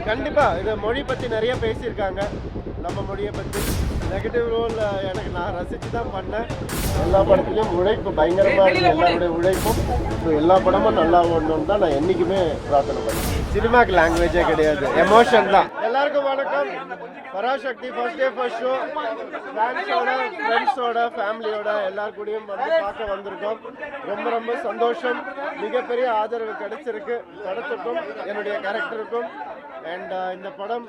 கண்டிப்பா இது மொழி பத்தி நிறைய பேசியிருக்காங்க. நம்ம மொழியை பத்தி நெகட்டிவ் ரோல் எனக்கு நான் ரசிச்சு தான் பண்ணேன். எல்லா படத்துலையும் உழைப்பு பயங்கரமாக இருக்குது. எல்லாருடைய உழைப்பும் எல்லா படமும் நல்லா ஓடணும்னு தான் நான் என்றைக்குமே பிரார்த்தனை பண்ணேன். சினிமாக்கு லாங்குவேஜே கிடையாது, எமோஷன் தான். எல்லாருக்கும் வணக்கம். Parasakthi first day first show ஃபேன்ஸோட ஃப்ரெண்ட்ஸோட ஃபேமிலியோட எல்லார் கூடயும் வந்து பார்க்க வந்திருக்கோம். ரொம்ப ரொம்ப சந்தோஷம். மிகப்பெரிய ஆதரவு கிடைச்சிருக்கு படத்துக்கும் என்னுடைய கேரக்டருக்கும். அண்ட் இந்த படம்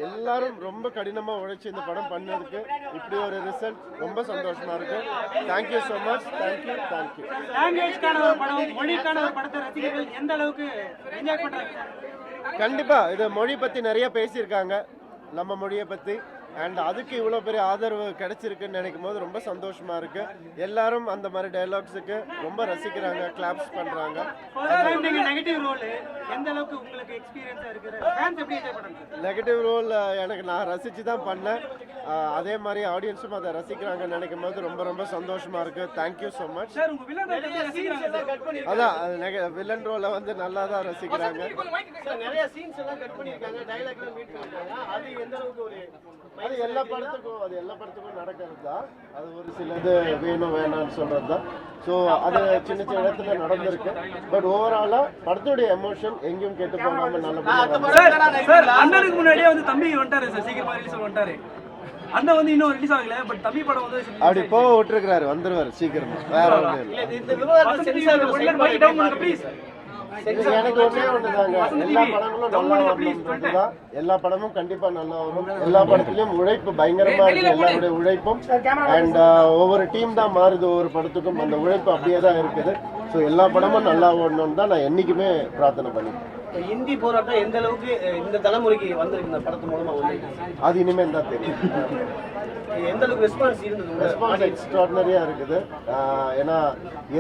எல்லாரும் ரொம்ப கடினமாக உழைச்சி இந்த படம் பண்ணதுக்கு இப்படி ஒரு ரிசல்ட் ரொம்ப சந்தோஷமா இருக்கு. Thank you so much. தேங்க்யூ. கண்டிப்பா இது மொழி பத்தி நிறைய பேசியிருக்காங்க, நம்ம மொழியை பத்தி. அண்ட் அதுக்கு இவ்வளோ பெரிய ஆதரவு கிடைச்சிருக்குன்னு நினைக்கும் போது ரொம்ப சந்தோஷமா இருக்கு. எல்லாரும் அந்த மாதிரி டைலாக்ஸுக்கு ரொம்ப ரசிக்கிறாங்க, கிளாப்ஸ் பண்றாங்க. நெகட்டிவ் ரோல் எனக்கு நான் ரசிச்சு தான் பண்ணேன். அதே மாதிரி ஆடியன்ஸும் அதை ரசிக்கிறாங்கன்னு நினைக்கும் போது ரொம்ப ரொம்ப சந்தோஷமா இருக்கு. Thank you so much. அதான் வில்லன் ரோலை வந்து நல்லா தான் ரசிக்கிறாங்க. நிறைய சீன்ஸ் எல்லாம் கட் பண்ணிருக்காங்க, டைலாக்லாம் மீட் பண்ணிருக்காங்க. அது எந்த அளவுக்கு அது எல்லா படத்துக்கும் நடக்கிறது தான். அது ஒரு சிலது வேணும் வேணாம்னு சொல்றது தான். ஸோ அது சின்ன சின்ன இடத்துல நடந்திருக்கு. பட் ஓவராலா படத்துடைய எமோஷன் எங்கேயும் கெட்டு போகாம நல்ல முன்னாடியே வந்து தம்பி வந்துட்டாரு சார், சீக்கிரமா ரிலீஸ் வந்துட்டாரு. அந்த வந்து இன்னும் ரிலீஸ் ஆகல. பட் தம்பி படம் வந்து அப்படி போக விட்டுருக்காரு, வந்துருவாரு சீக்கிரமா. வேற ஒண்ணு எனக்கு ஒன்றே ஒன்றுதாங்க, எல்லா படங்களும் நல்லா வரணும். எல்லா படமும் கண்டிப்பா நல்லா வரும். எல்லா படத்துலயும் உழைப்பு பயங்கரமா இருக்கு, எல்லாருடைய உழைப்பும். அண்ட் ஒவ்வொரு டீம் தான் மாறுது ஒவ்வொரு படத்துக்கும். அந்த உழைப்பு அப்படியே தான் இருக்குது. ஸோ எல்லா படமும் நல்லா ஓடணும்னு தான் நான் என்னைக்குமே பிரார்த்தனை பண்ணிக்கிறேன். இந்தி போராட்டம் எந்த அளவுக்கு இந்த தலைமுறைக்கு வந்திருக்கு இந்த படத்து மூலமா வந்து அது இனிமேல் தான் தெரியும். எந்த அளவுக்கு ரெஸ்பான்ஸ் இருந்தது? ரெஸ்பான்ஸ் எக்ஸ்ட்ராடினரியா இருக்குது. ஏன்னா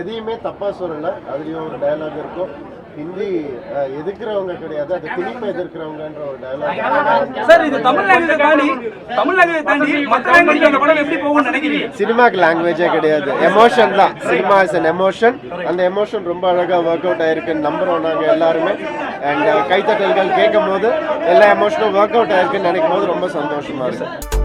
எதையுமே தப்பா சொல்லலை. அதுலயும் ஒரு டயலாக் இருக்கும், ஹிந்தி எதிர்க்கிறவங்க கிடையாது, அது திணிப்பை எதிர்க்கிறவங்கன்ற ஒரு டயலாக். சார் இது தமிழ் லாங்குவேஜ் தாண்டி மற்ற லாங்குவேஜ் அந்த படம் எப்படி போகும்னு நினைக்கிறீங்க? சினிமாக்கு லாங்குவேஜே கிடையாது, எமோஷன் தான். Cinema is an emotion. அந்த எமோஷன் ரொம்ப அழகா ஒர்க் அவுட் ஆயிருக்குன்னு நம்புறோம் நாங்க எல்லாருமே. அண்ட் கைத்தட்டல்கள் கேட்கும் போது எல்லா எமோஷனும் ஒர்க் அவுட் ஆயிருக்குன்னு நினைக்கும் போது ரொம்ப சந்தோஷமா இருக்கு.